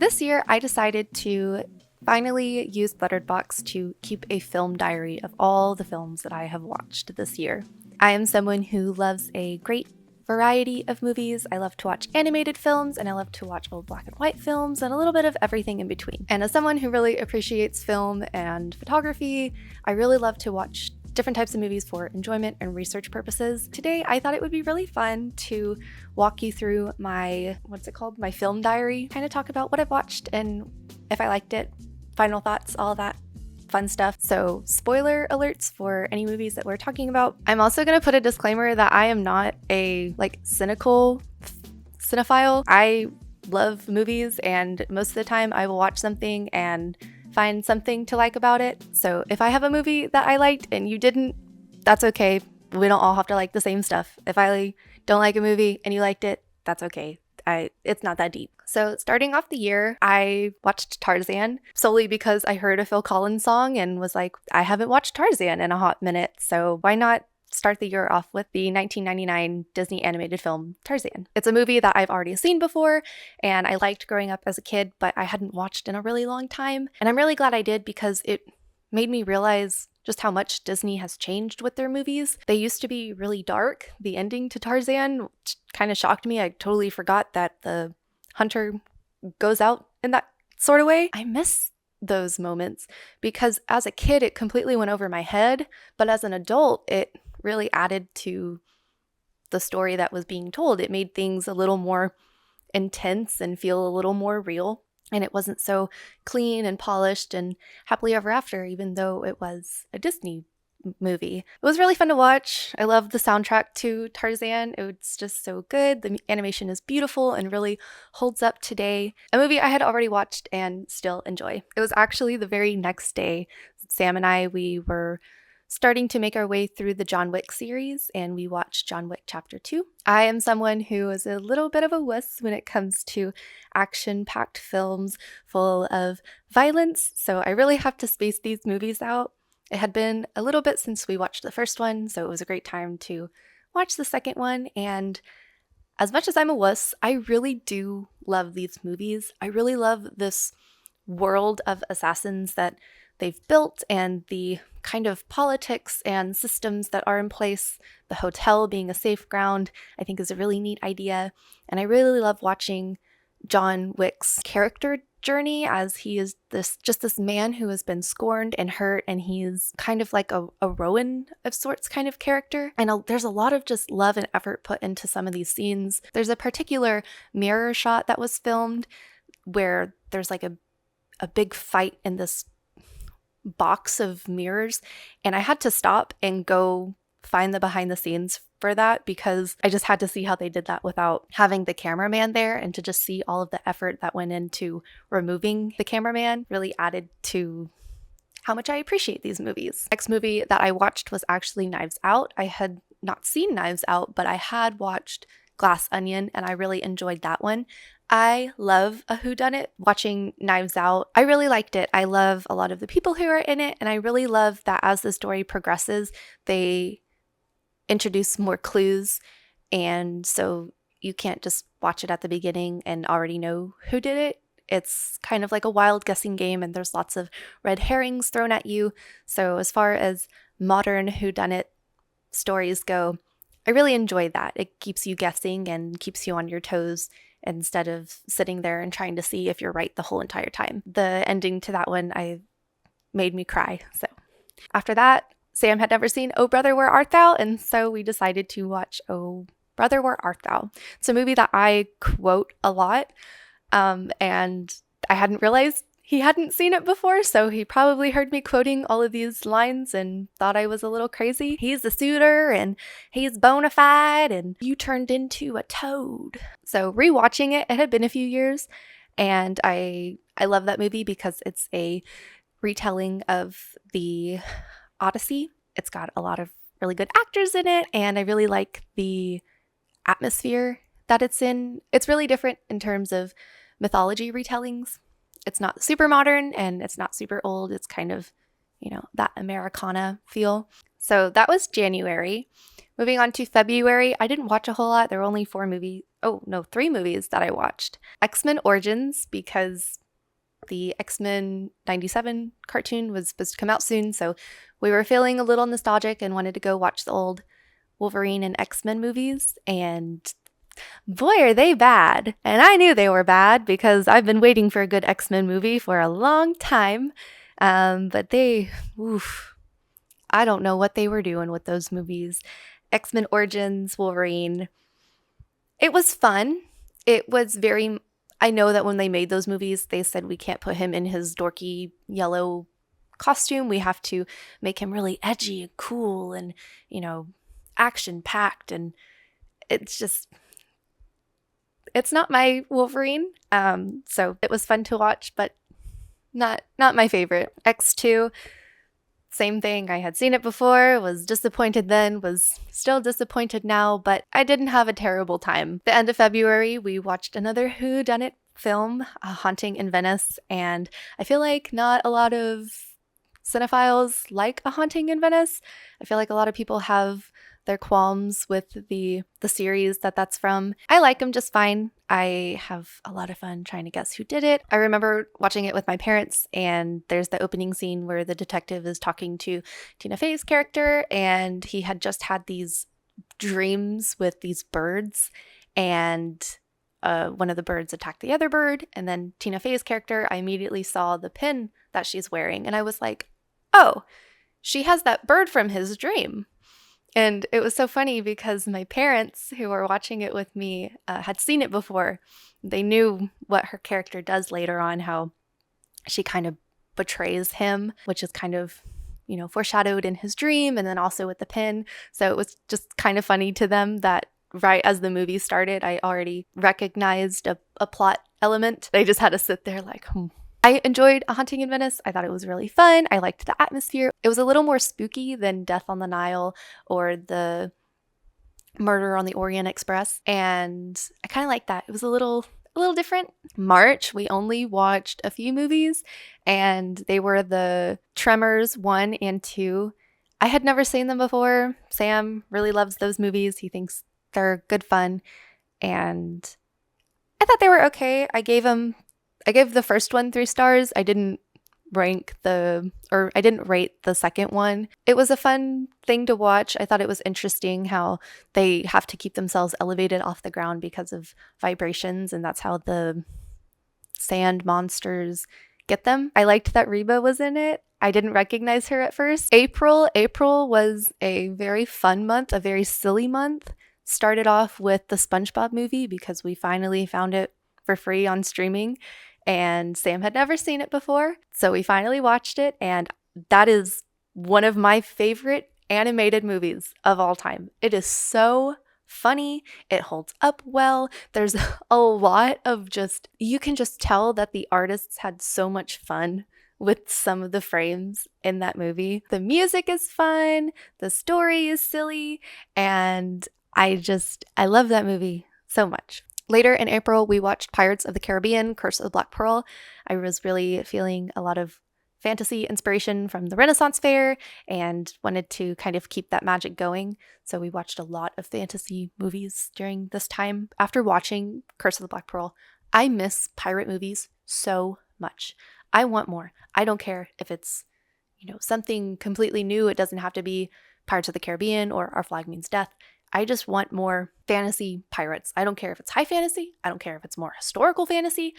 this year, I decided to finally use Letterboxd to keep a film diary of all the films that I have watched this year. I am someone who loves a great variety of movies. I love to watch animated films, and I love to watch old black and white films, and a little bit of everything in between. And as someone who really appreciates film and photography, I really love to watch different types of movies for enjoyment and research purposes. Today, I thought it would be really fun to walk you through my film diary, kind of talk about what I've watched and if I liked it, final thoughts, all of that fun stuff. So spoiler alerts for any movies that we're talking about. I'm also going to put a disclaimer that I am not a cynical cinephile. I love movies, and most of the time I will watch something and find something to like about it. So if I have a movie that I liked and you didn't, that's okay. We don't all have to like the same stuff. If I don't like a movie and you liked it, that's okay. It's not that deep. So starting off the year, I watched Tarzan solely because I heard a Phil Collins song and was like, I haven't watched Tarzan in a hot minute, so why not start the year off with the 1999 Disney animated film Tarzan. It's a movie that I've already seen before and I liked growing up as a kid, but I hadn't watched in a really long time. And I'm really glad I did because it made me realize just how much Disney has changed with their movies. They used to be really dark. The ending to Tarzan kind of shocked me. I totally forgot that the hunter goes out in that sort of way. I miss those moments because as a kid, it completely went over my head, but as an adult, it really added to the story that was being told. It made things a little more intense and feel a little more real. And it wasn't so clean and polished and happily ever after, even though it was a Disney movie. It was really fun to watch. I love the soundtrack to Tarzan. It's just so good. The animation is beautiful and really holds up today. A movie I had already watched and still enjoy. It was actually the very next day, Sam and I, we were starting to make our way through the John Wick series, and we watched John Wick Chapter 2. I am someone who is a little bit of a wuss when it comes to action-packed films full of violence, so I really have to space these movies out. It had been a little bit since we watched the first one, so it was a great time to watch the second one, and as much as I'm a wuss, I really do love these movies. I really love this world of assassins that they've built and the kind of politics and systems that are in place. The hotel being a safe ground, I think, is a really neat idea. And I really love watching John Wick's character journey as he is this man who has been scorned and hurt, and he's kind of like a Rowan of sorts kind of character. And there's a lot of just love and effort put into some of these scenes. There's a particular mirror shot that was filmed where there's like a big fight in this box of mirrors, and I had to stop and go find the behind the scenes for that because I just had to see how they did that without having the cameraman there, and to just see all of the effort that went into removing the cameraman really added to how much I appreciate these movies. Next movie that I watched was actually Knives Out. I had not seen Knives Out, but I had watched Glass Onion, and I really enjoyed that one. I love a whodunit. Watching Knives Out, I really liked it. I love a lot of the people who are in it, and I really love that as the story progresses, they introduce more clues, and so you can't just watch it at the beginning and already know who did it. It's kind of like a wild guessing game, and there's lots of red herrings thrown at you. So as far as modern whodunit stories go, I really enjoy that. It keeps you guessing and keeps you on your toes instead of sitting there and trying to see if you're right the whole entire time. The ending to that one made me cry. So after that, Sam had never seen Oh Brother, Where Art Thou? And so we decided to watch Oh Brother, Where Art Thou? It's a movie that I quote a lot, and I hadn't realized he hadn't seen it before, so he probably heard me quoting all of these lines and thought I was a little crazy. He's a suitor and he's bona fide and you turned into a toad. So rewatching it, it had been a few years, and I love that movie because it's a retelling of the Odyssey. It's got a lot of really good actors in it, and I really like the atmosphere that it's in. It's really different in terms of mythology retellings. It's not super modern and it's not super old. It's kind of, that Americana feel. So that was January. Moving on to February, I didn't watch a whole lot. There were only oh no, 3 movies that I watched. X-Men Origins, because the X-Men 97 cartoon was supposed to come out soon, so we were feeling a little nostalgic and wanted to go watch the old Wolverine and X-Men movies, and boy, are they bad. And I knew they were bad because I've been waiting for a good X-Men movie for a long time. But oof, I don't know what they were doing with those movies. X-Men Origins, Wolverine. It was fun. It was I know that when they made those movies, they said we can't put him in his dorky yellow costume. We have to make him really edgy and cool and, action packed. And it's just, it's not my Wolverine. So it was fun to watch, but not my favorite. X2, same thing. I had seen it before, was disappointed then, was still disappointed now, but I didn't have a terrible time. The end of February, we watched another whodunit film, A Haunting in Venice, and I feel like not a lot of cinephiles like A Haunting in Venice. I feel like a lot of people have their qualms with the series that's from. I like them just fine. I have a lot of fun trying to guess who did it. I remember watching it with my parents, and there's the opening scene where the detective is talking to Tina Fey's character, and he had just had these dreams with these birds, and one of the birds attacked the other bird, and then Tina Fey's character, I immediately saw the pin that she's wearing, and I was like, oh, she has that bird from his dream. And it was so funny because my parents, who were watching it with me, had seen it before. They knew what her character does later on, how she kind of betrays him, which is kind of, foreshadowed in his dream and then also with the pin. So it was just kind of funny to them that right as the movie started, I already recognized a plot element. They just had to sit there like, I enjoyed A Haunting in Venice. I thought it was really fun. I liked the atmosphere. It was a little more spooky than Death on the Nile or the Murder on the Orient Express, and I kind of liked that. It was a little different. March, we only watched a few movies, and they were the Tremors 1 and 2. I had never seen them before. Sam really loves those movies. He thinks they're good fun, and I thought they were okay. I gave the first one 3 stars. I didn't rate the second one. It was a fun thing to watch. I thought it was interesting how they have to keep themselves elevated off the ground because of vibrations, and that's how the sand monsters get them. I liked that Reba was in it. I didn't recognize her at first. April was a very fun month, a very silly month. Started off with the SpongeBob movie because we finally found it for free on streaming. And Sam had never seen it before, so we finally watched it, and that is one of my favorite animated movies of all time. It is so funny. It holds up well. There's a lot of you can just tell that the artists had so much fun with some of the frames in that movie. The music is fun, the story is silly, and I love that movie so much. Later in April, we watched Pirates of the Caribbean, Curse of the Black Pearl. I was really feeling a lot of fantasy inspiration from the Renaissance Fair and wanted to kind of keep that magic going. So we watched a lot of fantasy movies during this time. After watching Curse of the Black Pearl, I miss pirate movies so much. I want more. I don't care if it's, something completely new. It doesn't have to be Pirates of the Caribbean or Our Flag Means Death. I just want more fantasy pirates. I don't care if it's high fantasy. I don't care if it's more historical fantasy.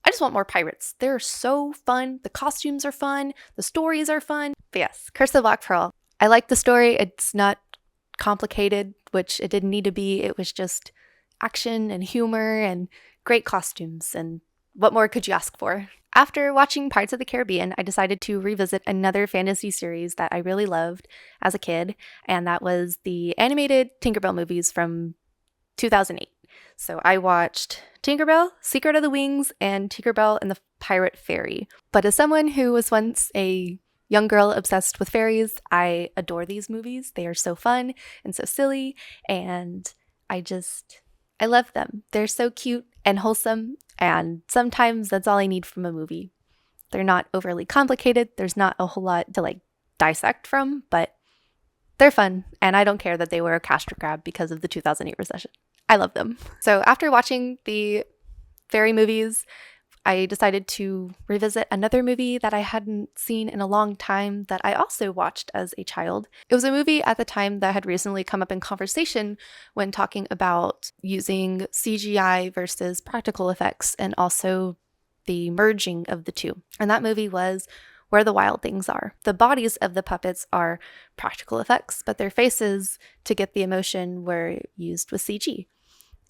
I just want more pirates. They're so fun. The costumes are fun. The stories are fun. But yes, Curse of the Black Pearl. I like the story. It's not complicated, which it didn't need to be. It was just action and humor and great costumes. And what more could you ask for? After watching Pirates of the Caribbean, I decided to revisit another fantasy series that I really loved as a kid, and that was the animated Tinkerbell movies from 2008. So I watched Tinkerbell, Secret of the Wings, and Tinkerbell and the Pirate Fairy. But as someone who was once a young girl obsessed with fairies, I adore these movies. They are so fun and so silly, and I love them. They're so cute and wholesome, and sometimes that's all I need from a movie. They're not overly complicated. There's not a whole lot to dissect from, but they're fun, and I don't care that they were a cash grab because of the 2008 recession. I love them. So after watching the fairy movies, I decided to revisit another movie that I hadn't seen in a long time that I also watched as a child. It was a movie at the time that had recently come up in conversation when talking about using CGI versus practical effects and also the merging of the two. And that movie was Where the Wild Things Are. The bodies of the puppets are practical effects, but their faces to get the emotion were used with CG.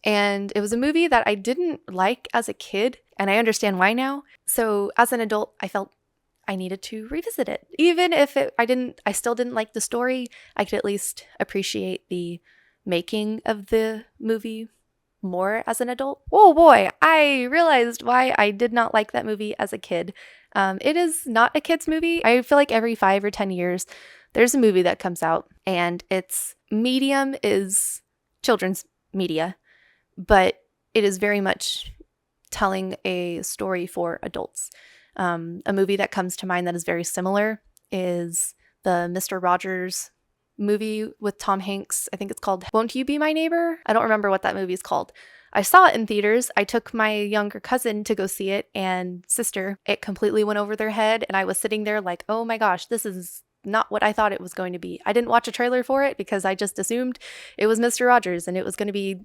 And it was a movie that I didn't like as a kid, and I understand why now. So as an adult, I felt I needed to revisit it. Even if I still didn't like the story, I could at least appreciate the making of the movie more as an adult. Oh boy, I realized why I did not like that movie as a kid. It is not a kid's movie. I feel like every 5 or 10 years, there's a movie that comes out, and its medium is children's media, but it is very much telling a story for adults. A movie that comes to mind that is very similar is the Mr. Rogers movie with Tom Hanks. I think it's called Won't You Be My Neighbor? I don't remember what that movie is called. I saw it in theaters. I took my younger cousin to go see it and sister. It completely went over their head, and I was sitting there like, oh my gosh, this is not what I thought it was going to be. I didn't watch a trailer for it because I just assumed it was Mr. Rogers and it was going to be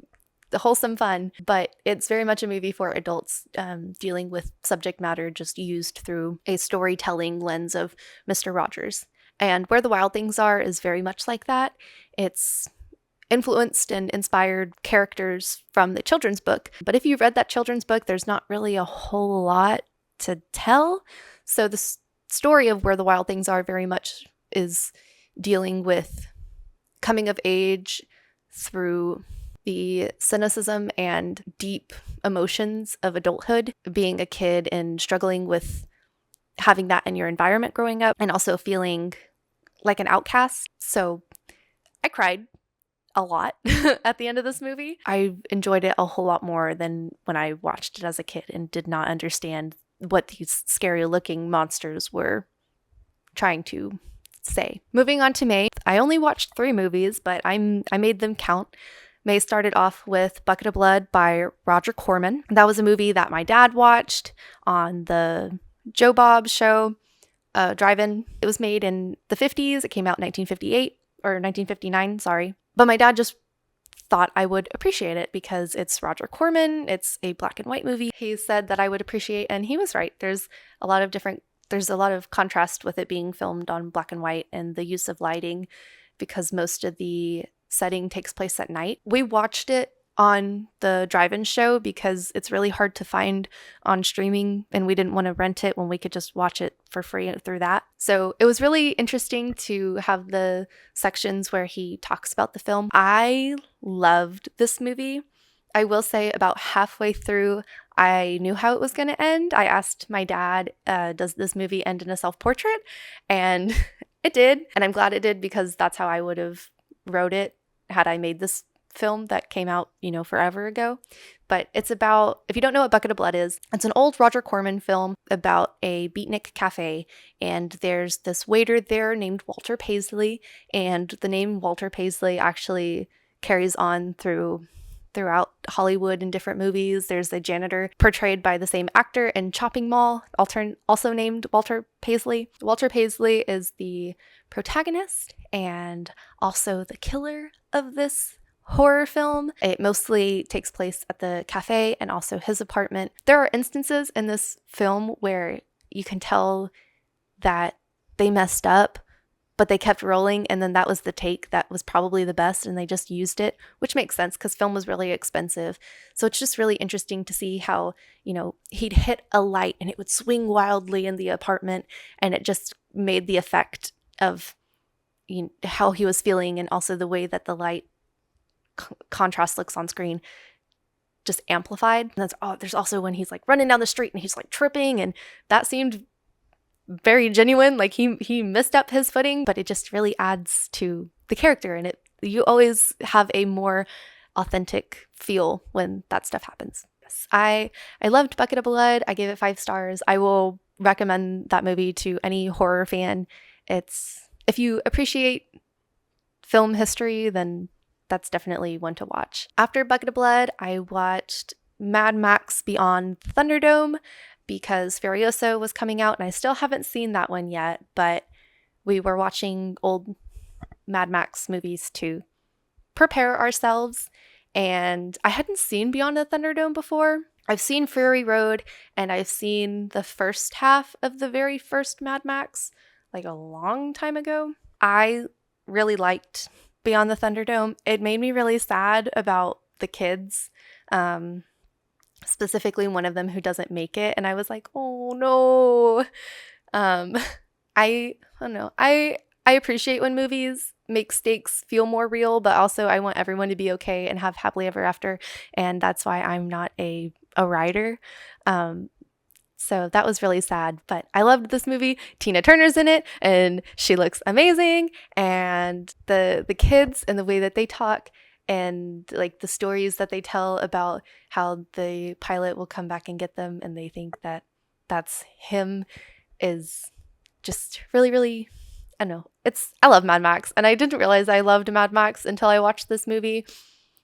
wholesome fun, but it's very much a movie for adults, dealing with subject matter just used through a storytelling lens of Mr. Rogers. And Where the Wild Things Are is very much like that. It's influenced and inspired characters from the children's book, but if you've read that children's book, there's not really a whole lot to tell. So the story of Where the Wild Things Are very much is dealing with coming of age through the cynicism and deep emotions of adulthood, being a kid and struggling with having that in your environment growing up, and also feeling like an outcast. So I cried a lot at the end of this movie. I enjoyed it a whole lot more than when I watched it as a kid and did not understand what these scary looking monsters were trying to say. Moving on to May, I only watched 3 movies, but I made them count. May started off with Bucket of Blood by Roger Corman. That was a movie that my dad watched on the Joe Bob show, Drive-In. It was made in the 50s. It came out in 1958 or 1959, sorry. But my dad just thought I would appreciate it because it's Roger Corman. It's a black and white movie. He said that I would appreciate, and he was right. There's a lot of contrast with it being filmed on black and white and the use of lighting because most of the setting takes place at night. We watched it on the drive-in show because it's really hard to find on streaming, and we didn't want to rent it when we could just watch it for free through that. So it was really interesting to have the sections where he talks about the film. I loved this movie. I will say about halfway through, I knew how it was going to end. I asked my dad, does this movie end in a self-portrait? And it did. And I'm glad it did because that's how I would have wrote it had I made this film that came out, forever ago. But it's about, if you don't know what Bucket of Blood is, it's an old Roger Corman film about a beatnik cafe, and there's this waiter there named Walter Paisley, and the name Walter Paisley actually carries on throughout Hollywood in different movies. There's a janitor portrayed by the same actor in Chopping Mall, also named Walter Paisley. Walter Paisley is the protagonist and also the killer of this horror film. It mostly takes place at the cafe and also his apartment. There are instances in this film where you can tell that they messed up, but they kept rolling, and then that was the take that was probably the best, and they just used it, which makes sense because film was really expensive. So it's just really interesting to see how, he'd hit a light and it would swing wildly in the apartment, and it just made the effect of how he was feeling, and also the way that the light contrast looks on screen just amplified. And there's also when he's like running down the street and he's like tripping, and that seemed very genuine, like he messed up his footing, but it just really adds to the character, and you always have a more authentic feel when that stuff happens. Yes, I loved Bucket of Blood. I gave it 5 stars. I will recommend that movie to any horror fan. If you appreciate film history, then that's definitely one to watch. After Bucket of Blood, I watched Mad Max Beyond Thunderdome because Furiosa was coming out, and I still haven't seen that one yet, but we were watching old Mad Max movies to prepare ourselves, and I hadn't seen Beyond the Thunderdome before. I've seen Fury Road, and I've seen the first half of the very first Mad Max, like a long time ago. I really liked Beyond the Thunderdome. It made me really sad about the kids, specifically one of them who doesn't make it, and I was like, oh no. Um, I don't know. I appreciate when movies make stakes feel more real, but also I want everyone to be okay and have happily ever after, and that's why I'm not a writer. So that was really sad, but I loved this movie. Tina Turner's in it, and she looks amazing, and the kids and the way that they talk and like the stories that they tell about how the pilot will come back and get them and they think that that's him is just really, really, I don't know. I love Mad Max, and I didn't realize I loved Mad Max until I watched this movie,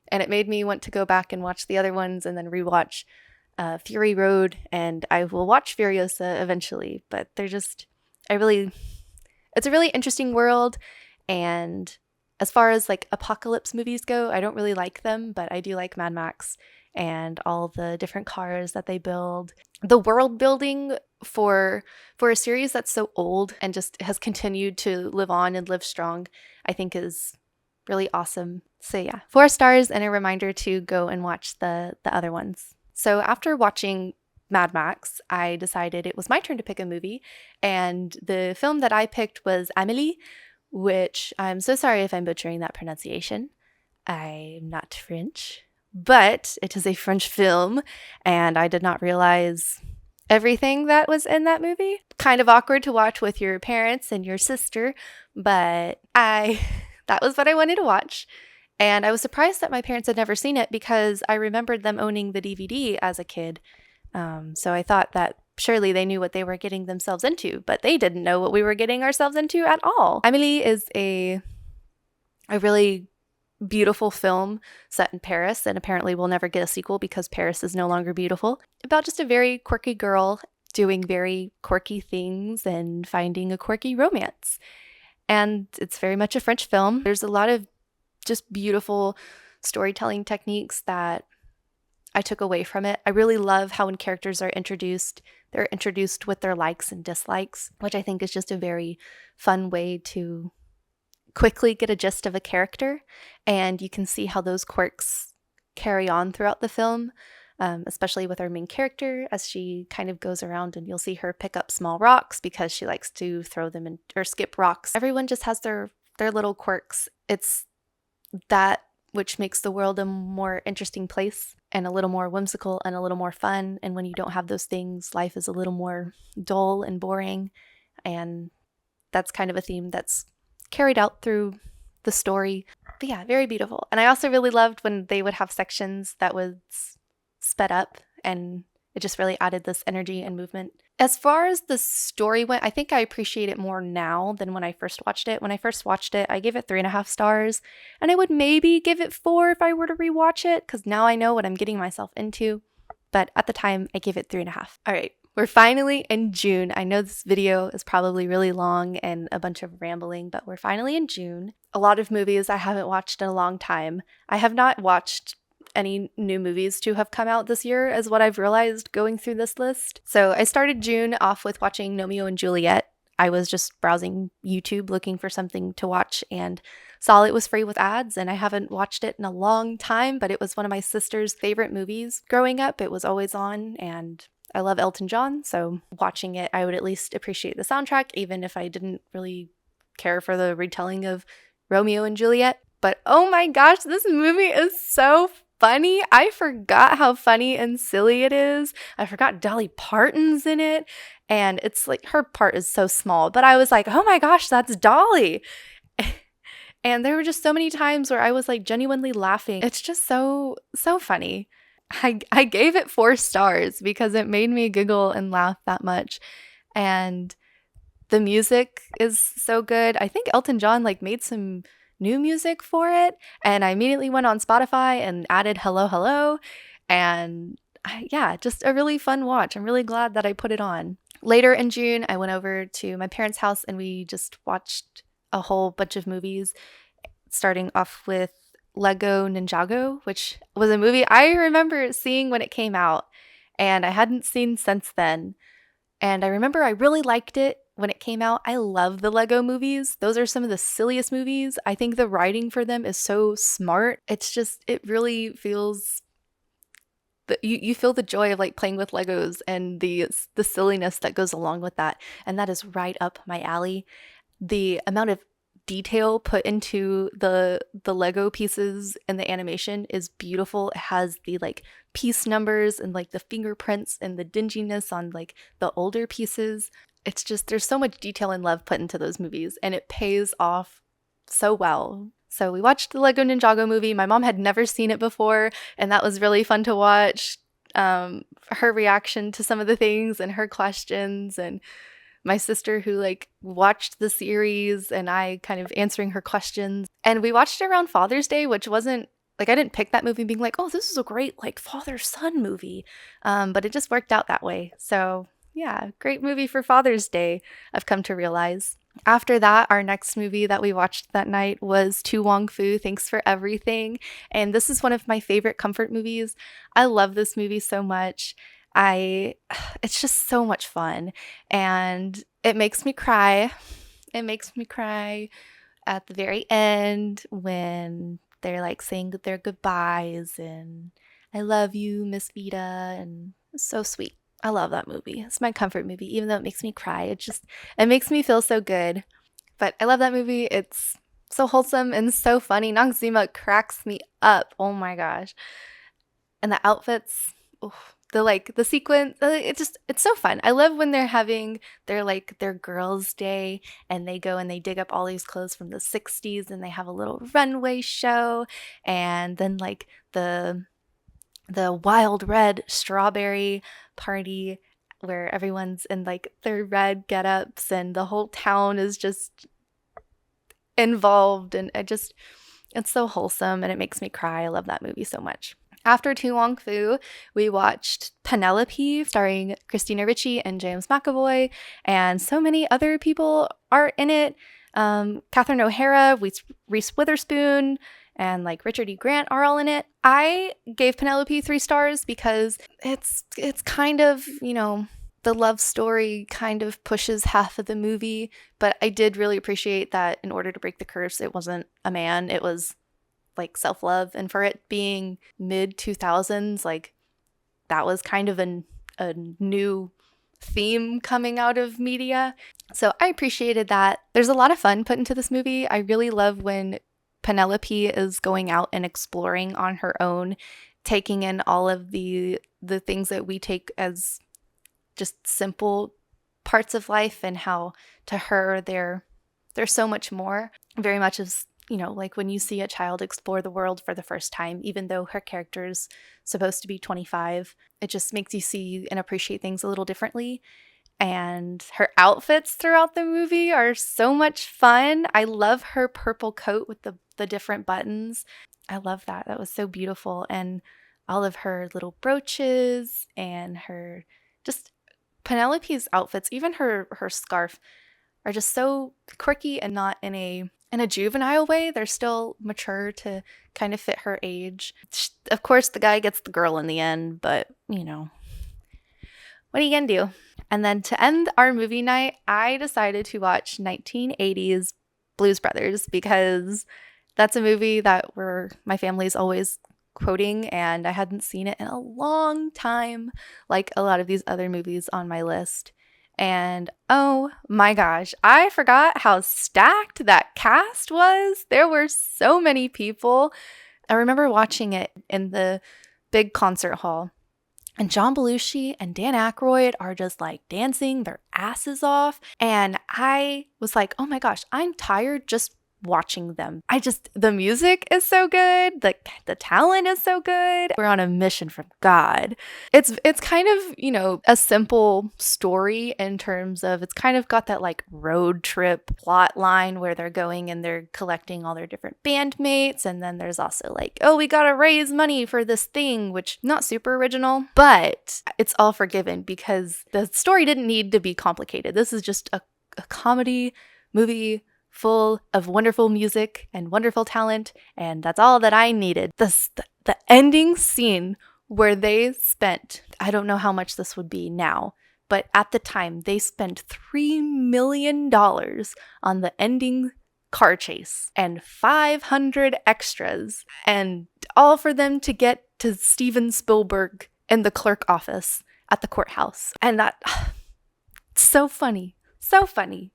and it made me want to go back and watch the other ones and then rewatch Fury Road, and I will watch Furiosa eventually, but it's a really interesting world, and as far as like apocalypse movies go, I don't really like them, but I do like Mad Max and all the different cars that they build. The world building for a series that's so old and just has continued to live on and live strong, I think is really awesome. So yeah, 4 stars and a reminder to go and watch the other ones. So after watching Mad Max, I decided it was my turn to pick a movie, and the film that I picked was Amélie, which I'm so sorry if I'm butchering that pronunciation. I'm not French, but it is a French film, and I did not realize everything that was in that movie. Kind of awkward to watch with your parents and your sister, but that was what I wanted to watch. And I was surprised that my parents had never seen it because I remembered them owning the DVD as a kid. So I thought that surely they knew what they were getting themselves into, but they didn't know what we were getting ourselves into at all. Amélie is a really beautiful film set in Paris, and apparently will never get a sequel because Paris is no longer beautiful. About just a very quirky girl doing very quirky things and finding a quirky romance. And it's very much a French film. There's a lot of just beautiful storytelling techniques that I took away from it. I really love how when characters are introduced, they're introduced with their likes and dislikes, which I think is just a very fun way to quickly get a gist of a character. And you can see how those quirks carry on throughout the film, especially with our main character as she kind of goes around, and you'll see her pick up small rocks because she likes to throw them in or skip rocks. Everyone just has their little quirks. It's that which makes the world a more interesting place and a little more whimsical and a little more fun. And when you don't have those things, life is a little more dull and boring. And that's kind of a theme that's carried out through the story. But yeah, very beautiful. And I also really loved when they would have sections that was sped up, and it just really added this energy and movement. As far as the story went, I think I appreciate it more now than when I first watched it. When I first watched it, I gave it 3.5 stars, and I would maybe give it 4 if I were to rewatch it, because now I know what I'm getting myself into. But at the time, I gave it 3.5. All right, we're finally in June. I know this video is probably really long and a bunch of rambling, but we're finally in June. A lot of movies I haven't watched in a long time. I have not watched any new movies to have come out this year, is what I've realized going through this list. So I started June off with watching Romeo and Juliet. I was just browsing YouTube looking for something to watch and saw it was free with ads, and I haven't watched it in a long time, but it was one of my sister's favorite movies growing up. It was always on, and I love Elton John, so watching it, I would at least appreciate the soundtrack, even if I didn't really care for the retelling of Romeo and Juliet. But oh my gosh, this movie is so funny. I forgot how funny and silly it is. I forgot Dolly Parton's in it, and it's like her part is so small, but I was like, oh my gosh, that's Dolly. And there were just so many times where I was like genuinely laughing. It's just so funny. I gave it 4 stars because it made me giggle and laugh that much. And the music is so good. I think Elton John like made some new music for it. And I immediately went on Spotify and added Hello Hello. And yeah, just a really fun watch. I'm really glad that I put it on. Later in June, I went over to my parents' house and we just watched a whole bunch of movies, starting off with Lego Ninjago, which was a movie I remember seeing when it came out and I hadn't seen since then. And I remember I really liked it when it came out. I love the Lego movies. Those are some of the silliest movies. I think the writing for them is so smart. It's just, it really feels you feel the joy of like playing with Legos and the silliness that goes along with that. And that is right up my alley. The amount of detail put into the Lego pieces and the animation is beautiful. It has the like piece numbers and like the fingerprints and the dinginess on like the older pieces. It's just there's so much detail and love put into those movies and it pays off so well. So we watched the Lego Ninjago movie. My mom had never seen it before, and that was really fun to watch. Her reaction to some of the things and her questions, and my sister who like watched the series and I kind of answering her questions. And we watched it around Father's Day, which wasn't like I didn't pick that movie being like, oh, this is a great like father-son movie. But it just worked out that way. So yeah, great movie for Father's Day, I've come to realize. After that, our next movie that we watched that night was To Wong Fu, Thanks for Everything. And this is one of my favorite comfort movies. I love this movie so much. It's just so much fun. And it makes me cry. It makes me cry at the very end when they're like saying their goodbyes and I love you, Miss Vita. And it's so sweet. I love that movie. It's my comfort movie, even though it makes me cry. It makes me feel so good. But I love that movie. It's so wholesome and so funny. Noxzema cracks me up. Oh my gosh. And the outfits, the sequence, it's so fun. I love when they're having their girls' day and they go and they dig up all these clothes from the 60s and they have a little runway show and then like the wild red strawberry party where everyone's in like their red get-ups and the whole town is just involved and it's so wholesome and it makes me cry. I love that movie so much. After To Wong Fu, we watched Penelope starring Christina Ricci and James McAvoy and so many other people are in it. Catherine O'Hara, Reese Witherspoon, and like Richard E. Grant are all in it. I gave Penelope 3 stars because it's kind of, the love story kind of pushes half of the movie, but I did really appreciate that in order to break the curse, it wasn't a man, it was like self-love. And for it being mid 2000s, like that was kind of a new theme coming out of media. So I appreciated that. There's a lot of fun put into this movie. I really love when Penelope is going out and exploring on her own, taking in all of the things that we take as just simple parts of life and how to her they're so much more. Very much as, like when you see a child explore the world for the first time, even though her character's supposed to be 25, it just makes you see and appreciate things a little differently. And her outfits throughout the movie are so much fun. I love her purple coat with the different buttons. I love that. That was so beautiful. And all of her little brooches and her just Penelope's outfits, even her scarf, are just so quirky and not in a juvenile way. They're still mature to kind of fit her age. Of course, the guy gets the girl in the end, but what are you gonna do? And then to end our movie night, I decided to watch 1980s Blues Brothers because that's a movie that my family's always quoting and I hadn't seen it in a long time, like a lot of these other movies on my list. And oh my gosh, I forgot how stacked that cast was. There were so many people. I remember watching it in the big concert hall. And John Belushi and Dan Aykroyd are just like dancing their asses off. And I was like, oh my gosh, I'm tired just watching them. The music is so good, the talent is so good. We're on a mission from God. It's kind of, you know, a simple story in terms of it's kind of got that like road trip plot line where they're going and they're collecting all their different bandmates, and then there's also like, oh, we gotta raise money for this thing, which not super original, but it's all forgiven because the story didn't need to be complicated. This is just a comedy movie full of wonderful music and wonderful talent, and that's all that I needed. The ending scene where they spent, I don't know how much this would be now, but at the time they spent $3 million on the ending car chase and 500 extras, and all for them to get to Steven Spielberg in the clerk office at the courthouse. And that, so funny. So funny.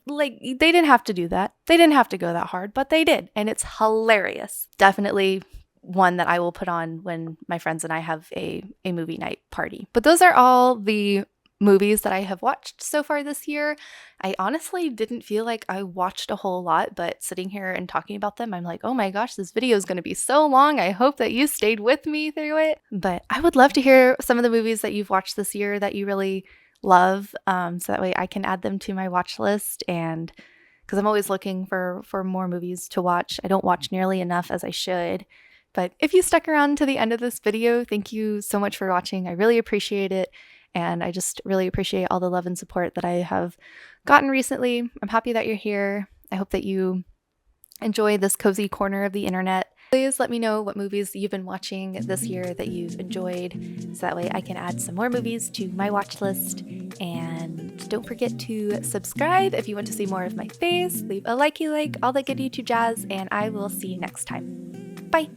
Like, they didn't have to do that. They didn't have to go that hard, but they did. And it's hilarious. Definitely one that I will put on when my friends and I have a movie night party. But those are all the movies that I have watched so far this year. I honestly didn't feel like I watched a whole lot, but sitting here and talking about them, I'm like, oh my gosh, this video is going to be so long. I hope that you stayed with me through it. But I would love to hear some of the movies that you've watched this year that you really love, so that way I can add them to my watch list, and because I'm always looking for more movies to watch. I don't watch nearly enough as I should. But if you stuck around to the end of this video, thank you so much for watching. I really appreciate it, and I just really appreciate all the love and support that I have gotten recently. I'm happy that you're here. I hope that you enjoy this cozy corner of the internet. Please let me know what movies you've been watching this year that you've enjoyed, so that way I can add some more movies to my watch list. And don't forget to subscribe if you want to see more of my face, leave a likey like, all that good YouTube jazz, and I will see you next time. Bye!